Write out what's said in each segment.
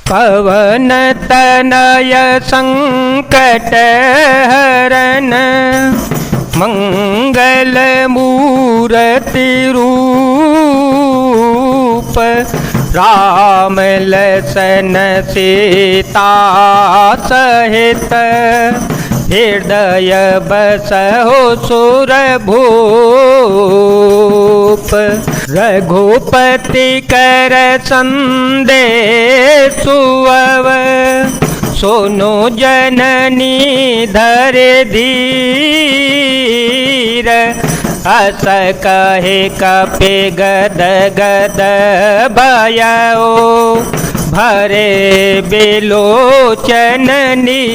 पवन तनय संकट हरन मंगल मूर्ति रूप राम लसन सीता सहित हृदय बसहु सुरभूप रघुपति कर संदेशु अव सुनो जननी धरे धीर अस कहे कपि गद गद भयो भरे बिलोचन नीर।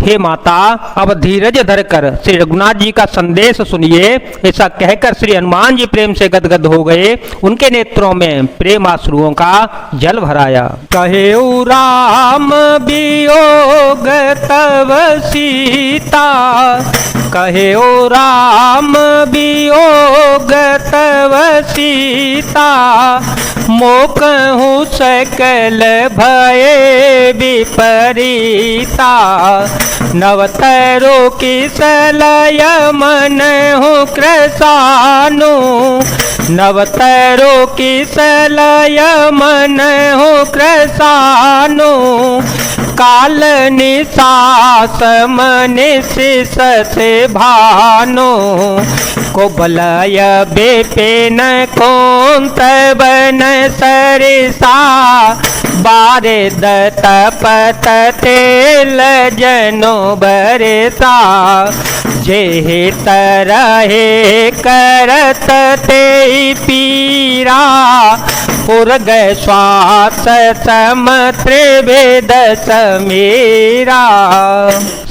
हे माता, अब धीरज धरकर श्री रघुनाथ जी का संदेश सुनिए। ऐसा कहकर श्री हनुमान जी प्रेम से गदगद हो गए। उनके नेत्रों में प्रेम आश्रुओं का जल भराया। कहेउ राम वियोग तव सीता, कहेउ राम वियोग तव सीता, मोकहु सकल भय विपरीता, नवतरो किसलय मन हूँ कृसानु, नवतरो किसलय मन हूँ कृसानु, काल निसास मनिशिष से भानु, कुबलय बिपिन कुंत बन सरिसा, बारिद तपत तेल जनो बरसा, जेहि तरहे करत ते पीरा, उर्ग श्वास सम त्रिवेद समीरा।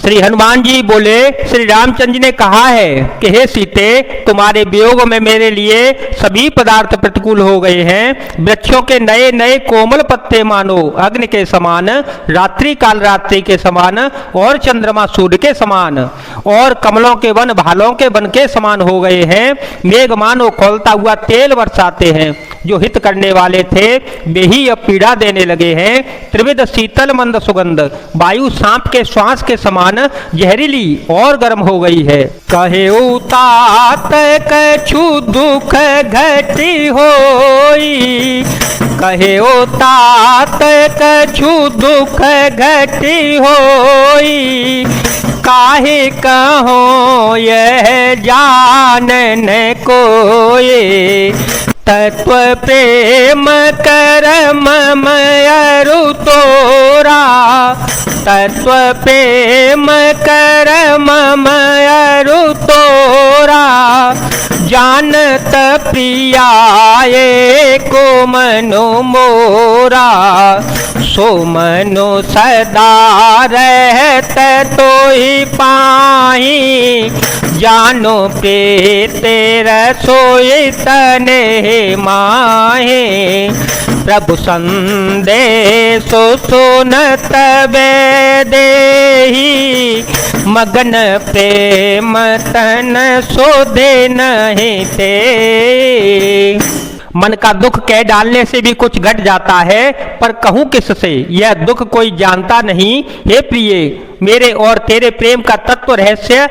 श्री हनुमान जी बोले, श्री रामचंद्र जी ने कहा है कि हे सीते, तुम्हारे वियोग में मेरे लिए सभी पदार्थ प्रतिकूल हो गए हैं। वृक्षों के नए नए कोमल पत्ते मानो अग्नि के समान, रात्रि काल रात्रि के समान, और चंद्रमा सूर्य के समान, और कमलों के वन भालों के वन के समान हो गए हैं। मेघ मानो खौलता हुआ तेल बरसाते हैं। जो हित करने वाले थे वे ही अब पीड़ा देने लगे हैं। त्रिविध शीतल मंद सुगंध वायु सांप के श्वास के समान जहरीली और गर्म हो गई है। कहेउ तात कछु दुख घटी होई, कहेउ तात कछु दुख घटी होई, काहे कहो यह जानन कोई, तत्व प्रेम करम मयरु तोरा, तत्व प्रेम करम मयरु तोरा, जानत प्रियाए को मनो मोरा, सो मनो सदा रहत तो ही पाही, जानो प्रीति रसोई तने माहे, प्रभु संदेश सुनत देहि, मगन प्रेम तन सोधे नहीं थे। मन का दुख कह डालने से भी कुछ घट जाता है, पर कहूँ किससे, यह दुख कोई जानता नहीं। हे प्रिय, मेरे और तेरे प्रेम का तत्व रहस्य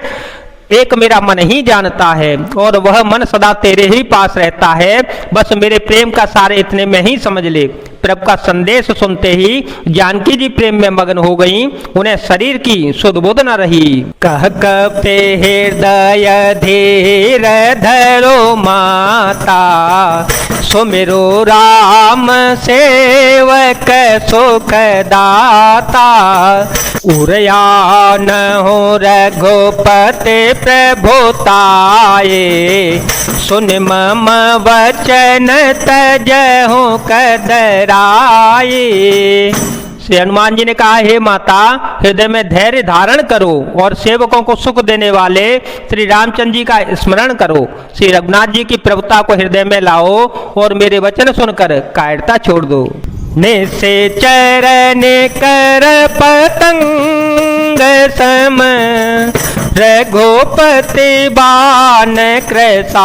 एक मेरा मन ही जानता है, और वह मन सदा तेरे ही पास रहता है। बस मेरे प्रेम का सारे इतने में ही समझ ले। प्रभु का संदेश सुनते ही जानकी जी प्रेम में मगन हो गईं। उन्हें शरीर की सुध बुध न रही। कह कपे हृदय धीर धरो माता, सुमिरो राम सेवक सुख दाता, उरया न हो रघुपति प्रभुताये, सुन मम वचन तजहु कदराये। श्री हनुमान जी ने कहा, हे माता, हृदय में धैर्य धारण करो और सेवकों को सुख देने वाले श्री रामचंद्र जी का स्मरण करो। श्री रघुनाथ जी की प्रभुता को हृदय में लाओ और मेरे वचन सुनकर कायरता छोड़ दो। निश्चर कर पतंग सम, रघुपति बान कृसानो,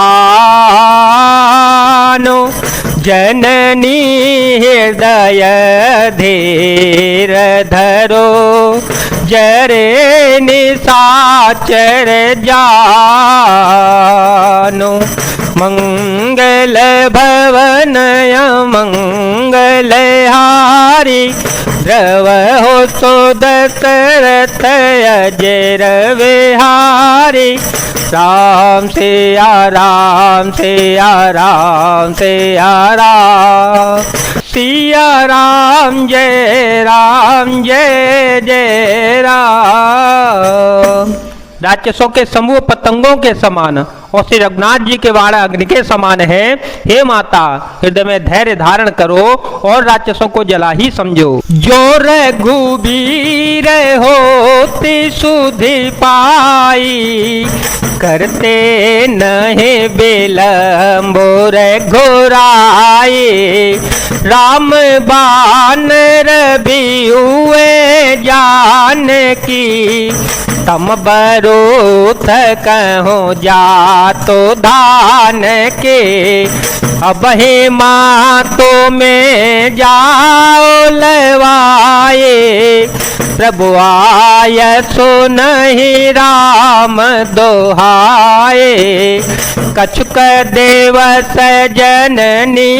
जननी भय धीर धरो, जरे निशाचर जानो। मंगल भवन मंगल हारी, द्रव हो सो दशरथ अजर विहारी। राम सिया राम सिया राम सिया राम, सिया राम जय जय राम। राक्षसों के समूह पतंगों के समान और श्री रघुनाथ जी के वाड़ा अग्नि के समान है। हे माता, हृदय में धैर्य धारण करो और राक्षसों को जला ही समझो। जो रघुबीर होती सुधि पाई, करते नहीं विलम्बो रघुराई। राम बानर भी हुए जानकी, तम बरूथ कहूँ जा तो धान के। अब हे मातो में जाओ लवाए, प्रभु आय सो नहीं राम दोहाए। कछुक देव सजननी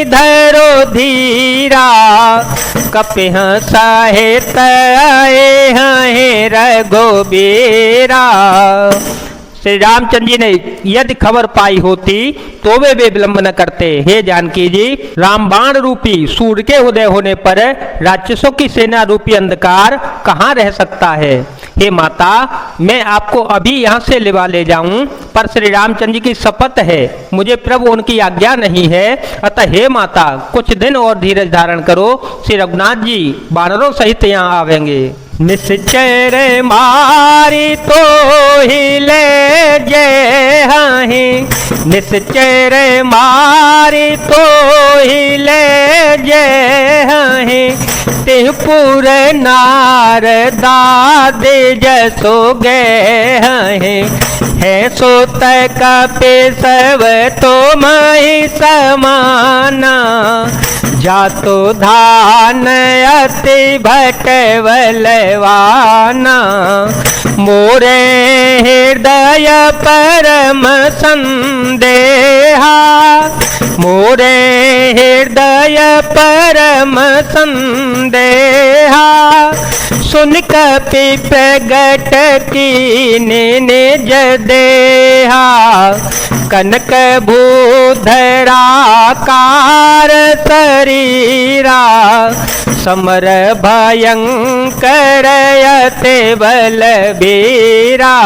धरो धीरा, कपिह सहित आए हैं रघुबीरा। श्री रामचंद्र जी ने यदि खबर पाई होती तो वे विलंब न करते। हे जानकी जी, रामबाण रूपी सूर्य के उदय होने पर राक्षसों की सेना रूपी अंधकार कहाँ रह सकता है। हे माता, मैं आपको अभी यहाँ से लिवा ले जाऊं, पर श्री रामचंद्र जी की शपथ है, मुझे प्रभु उनकी आज्ञा नहीं है। अतः हे माता, कुछ दिन और धीरज धारण करो, श्री रघुनाथ जी बानरों सहित यहाँ आवेंगे। निश्चर मारी तो हिले जय हहीं, निश्चर मारी तो हिले जय हहीं। तिहपुर नारदा दे जसो गए हैं, है सो तक पेशव तो मही समाना। जातो धान अति भटवलवाना, मोरे हृदय परम संदेहा। मोरे हृदय परम संदेहा, सुन कपि प्रगट कीने निज देहा। कनक भूधराकार शरीरा, समर भयंकर यते बलबीरा।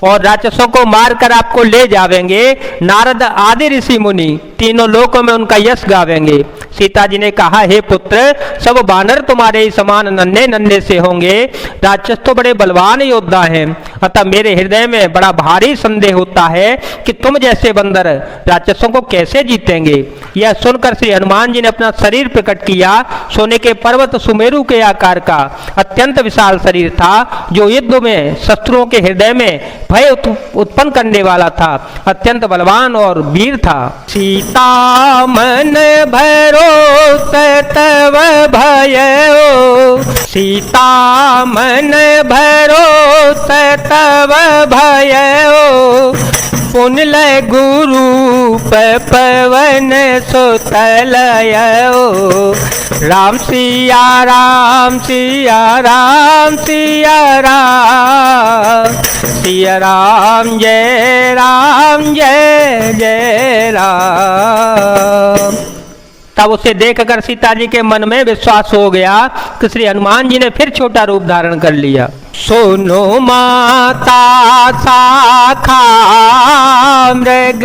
और राक्षसों को मारकर आपको ले जावेंगे। नारद आदि ऋषि मुनि तीनों लोकों में उनका यश गावेंगे। सीता जी ने कहा, हे पुत्र, सब बानर तुम्हारे ही समान नन्हे नन्हे से होंगे, राक्षस तो बड़े बलवान योद्धा हैं। अतः मेरे हृदय में बड़ा भारी संदेह होता है कि तुम जैसे बंदर राक्षसों को कैसे जीतेंगे। यह सुनकर श्री हनुमान जी ने अपना शरीर प्रकट किया। सोने के पर्वत सुमेरु के आकार का अत्यंत विशाल शरीर था, जो युद्ध में शत्रुओं के हृदय में भय उत्पन्न करने वाला था। अत्यंत बलवान और वीर था। सीता मन भरोस तव भयो, सीता मन भरोस तव भयो। पुनल गुरु पवन सुतलयो। राम सिया राम सिया राम सिया राम, सिया राम जय जय राम। तब उसे देखकर सीता जी के मन में विश्वास हो गया कि श्री हनुमान जी ने फिर छोटा रूप धारण कर लिया। सोनो माता शाखा मृग,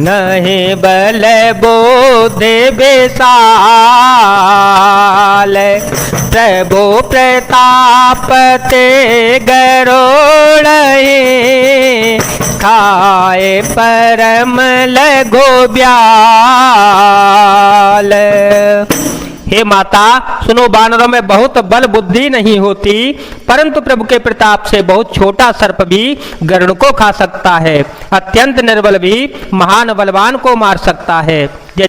नहीं बल बोधे बेसाल। प्रभु प्रताप ते गरोड़हि, खाए परम लगो ब्याल। हे माता, सुनो, बानरों में बहुत बल बुद्धि नहीं होती, परंतु प्रभु के प्रताप से बहुत छोटा सर्प भी गरुड़ को खा सकता है। अत्यंत निर्बल भी महान बलवान को मार सकता है।